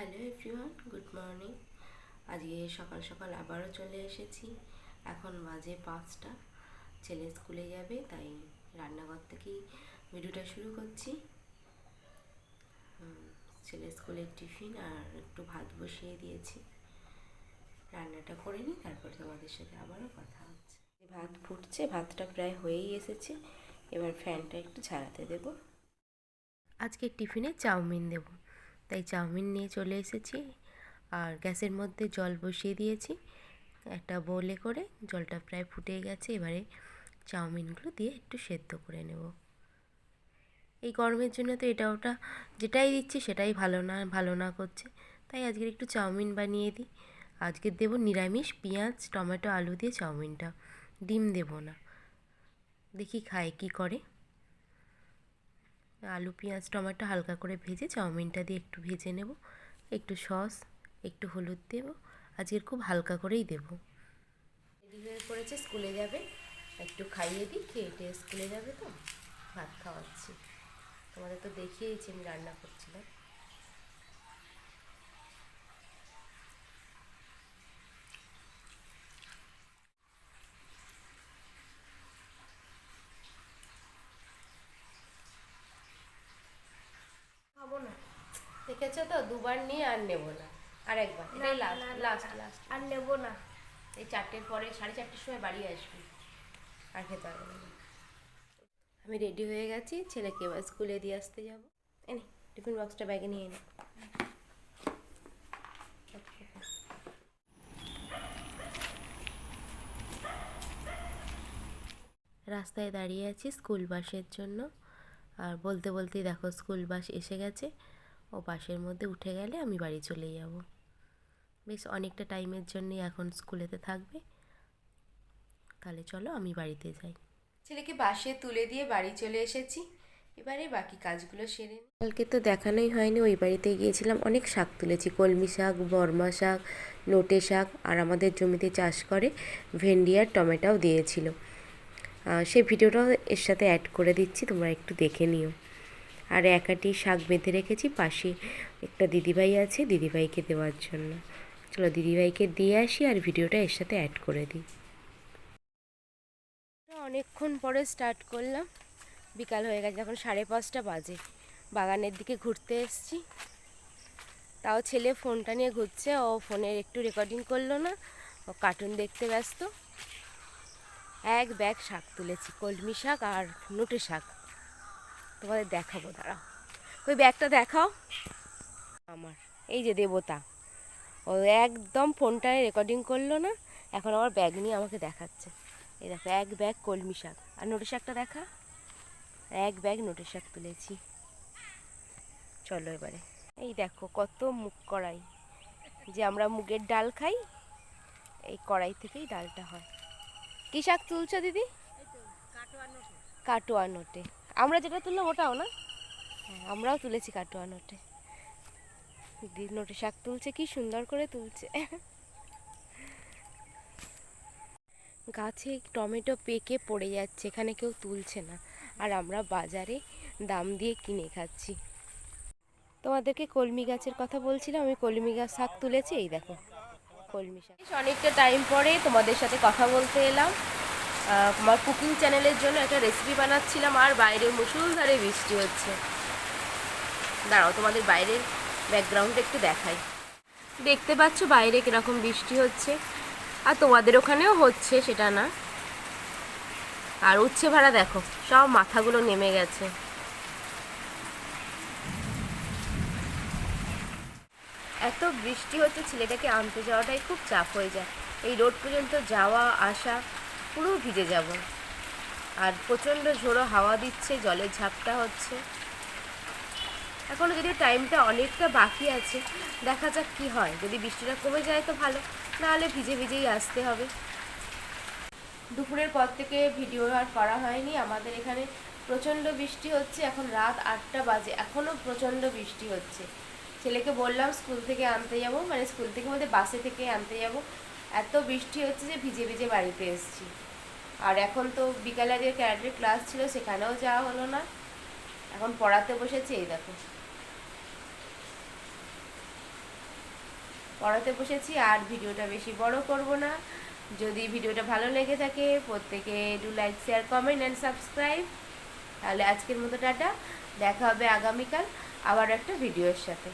Hello everyone, good morning. আজকে সকাল সকাল আবারও চলে এসেছি। এখন বাজে 5টা, ছেলে স্কুলে যাবে, তাই রান্নাঘর থেকেই ভিডিওটা শুরু করছি। ছেলে স্কুলের টিফিন আর একটু ভাত বসিয়ে দিয়েছি। রান্নাটা করে নিই, তারপর তোমাদের সাথে আবারও কথা হচ্ছে। ভাত ফুটছে, ভাতটা প্রায় হয়েই এসেছে। এবার ফ্যানটা একটু ঝাড়াতে দেব। আজকে টিফিনে চাউমিন দেব, তাই চাউমিন নিয়ে চলে এসেছি। আর গ্যাসের মধ্যে জল বসিয়ে দিয়েছি একটা বোলে করে। জলটা প্রায় ফুটে গেছে, এবারে চাউমিনগুলো দিয়ে একটু সেদ্ধ করে নেব। এই গরমের জন্য তো এটা ওটা যেটাই দিচ্ছি সেটাই ভালো না করছে, তাই আজকে একটু চাউমিন বানিয়ে দিই। আজকে দেব নিরামিষ, পেঁয়াজ টমেটো আলু দিয়ে চাউমিনটা, ডিম দেব না। দেখি খায় কি করে। আলু পেঁয়াজ টমেটো হালকা করে ভেজে চাউমিনটা দিয়ে একটু ভেজে নেব। একটু সস, একটু হলুদ দেব। আজকে খুব হালকা করেই দেব। রেডি হয়ে পড়েছে, স্কুলে যাবে। একটু খাইয়ে দিই, খেয়ে স্কুলে যাবে তো ভাত খাওয়াচ্ছি। তোমাদের তো দেখিয়েছি আমি রান্না করছিলাম। খাবো না, দেখেছো তো, দুবার নিয়ে আর নেবো না। আর একবার, এটাই লাস্ট। আর নেবো না। এই 4টের পরে 4:30-র সময় বাড়ি আসবি, আর খেতে পারবো না। আমি রেডি হয়ে গেছি, ছেলেকে এবার স্কুলে দিয়ে আসতে যাবো। এনে টিফিন বক্সটা ব্যাগে নিয়ে নে। রাস্তায় দাঁড়িয়ে আছি স্কুল বাসের জন্য। আর বলতে বলতেই দেখো স্কুল বাস এসে গেছে। ও বাসের মধ্যে উঠে গেলে আমি বাড়ি চলে যাব। বেশ অনেকটা টাইমের জন্যই এখন স্কুলেতে থাকবে। তাহলে চলো আমি বাড়িতে যাই। ছেলেকে বাসে তুলে দিয়ে বাড়ি চলে এসেছি। এবারে বাকি কাজগুলো সেরে নিই। কালকে তো দেখানোই হয়নি, ওই বাড়িতে গিয়েছিলাম, অনেক শাক তুলেছি। কলমি শাক, বর্মা শাক, নোটে শাক, আর আমাদের জমিতে চাষ করে ভেন্ডি আর টমেটোও দিয়েছিল। সেই ভিডিওটাও এর সাথে অ্যাড করে দিচ্ছি, তোমরা একটু দেখে নিও। আর একাটি শাক বেঁধে রেখেছি, পাশে একটা দিদিভাই আছে, দিদিভাইকে দেওয়ার জন্য। চলো দিদিভাইকে দিয়ে আসি আর ভিডিওটা এর সাথে অ্যাড করে দিই। অনেকক্ষণ পরে স্টার্ট করলাম, বিকাল হয়ে গেছে, এখন 5:30 বাজে। বাগানের দিকে ঘুরতে এসেছি। তাও ছেলে ফোনটা নিয়ে ঘুরছে, ও ফোনের একটু রেকর্ডিং করলো না, ও কার্টুন দেখতে ব্যস্ত। এক ব্যাগ শাক তুলেছি, কলমি শাক আর নোটে শাক। তোমাদের দেখাবো, দাঁড়াও, ওই ব্যাগটা দেখাও। আমার এই যে দেবতা, ও একদম ফোনটায় রেকর্ডিং করলো না, এখন আবার ব্যাগ নিয়ে আমাকে দেখাচ্ছে। এই দেখো, এক ব্যাগ কলমি শাক। আর নোটে শাকটা দেখা, এক ব্যাগ নোটে শাক তুলেছি। চলো এবারে, এই দেখো কত মুগ কড়াই, যে আমরা মুগের ডাল খাই, এই কড়াই থেকেই ডালটা হয়। কী শাক তুলছো দিদি? কাটোয়া নোটে। আমরা যেটা তুললাম ওটাও না? হ্যাঁ, আমরাও তুলেছি কাটোয়া নোটে। দিদি নোটে শাক তুলছে, কি সুন্দর করে তুলছে। গাছে টমেটো পেকে পড়ে যাচ্ছে, এখানে কেউ তুলছে না, আর আমরা বাজারে দাম দিয়ে কিনে খাচ্ছি। তোমাদেরকে কলমি গাছের কথা বলছিলাম, আমি কলমি গাছ শাক তুলেছি, এই দেখো কলমি শাক। অনেকটা টাইম পরে তোমাদের সাথে কথা বলতে এলাম। আমার কুকিং চ্যানেলের জন্য একটা রেসিপি বানাচ্ছিলাম, আর বাইরে মুষলধারে বৃষ্টি হচ্ছে। দাঁড়াও, তোমাদের বাইরের ব্যাকগ্রাউন্ডটা একটু দেখাই। দেখতে পাচ্ছ বাইরে কিরকম বৃষ্টি হচ্ছে, আর তোমাদের ওখানেও হচ্ছে সেটা না। আর উচ্ছে ভাড়া দেখো, সব মাথাগুলো নেমে গেছে। এত বৃষ্টি হচ্ছে, ছেলেটাকে আনতে যাওয়াটাই খুব চাপ হয়ে যায়। এই রোড পর্যন্ত যাওয়া আসা পুরো ভিজে যাব। আর প্রচণ্ড ঝোড়ো হাওয়া দিচ্ছে, জলের ঝাপটা হচ্ছে। এখনও যদিও টাইমটা অনেকটা বাকি আছে, দেখা যাক কি হয়। যদি বৃষ্টিটা কমে যায় তো ভালো, নাহলে ভিজে ভিজেই আসতে হবে। দুপুরের পর থেকে ভিডিও আর করা হয়নি। আমাদের এখানে প্রচণ্ড বৃষ্টি হচ্ছে, এখন রাত 8টা বাজে, এখনও প্রচণ্ড বৃষ্টি হচ্ছে। ছেলেকে বললাম স্কুল থেকে আনতে যাব, মানে স্কুল থেকে বলতে বাসে থেকে আনতে যাব। এত বৃষ্টি হচ্ছে যে ভিজে ভিজে বাড়িতে এসেছি। আর এখন তো বিকালে যে ক্যারাটের ক্লাস ছিল, সেখানেও যাওয়া হলো না। এখন পড়াতে বসেছে, এই দেখো। পড়াতে বসেছি। আর ভিডিওটা বেশি বড় করব না। যদি ভিডিওটা ভালো লেগে থাকে প্রত্যেকে do like, share, comment and subscribe. তাহলে আজকের মতো টাটা, দেখা হবে আগামীকাল আবার একটা ভিডিওর সাথে।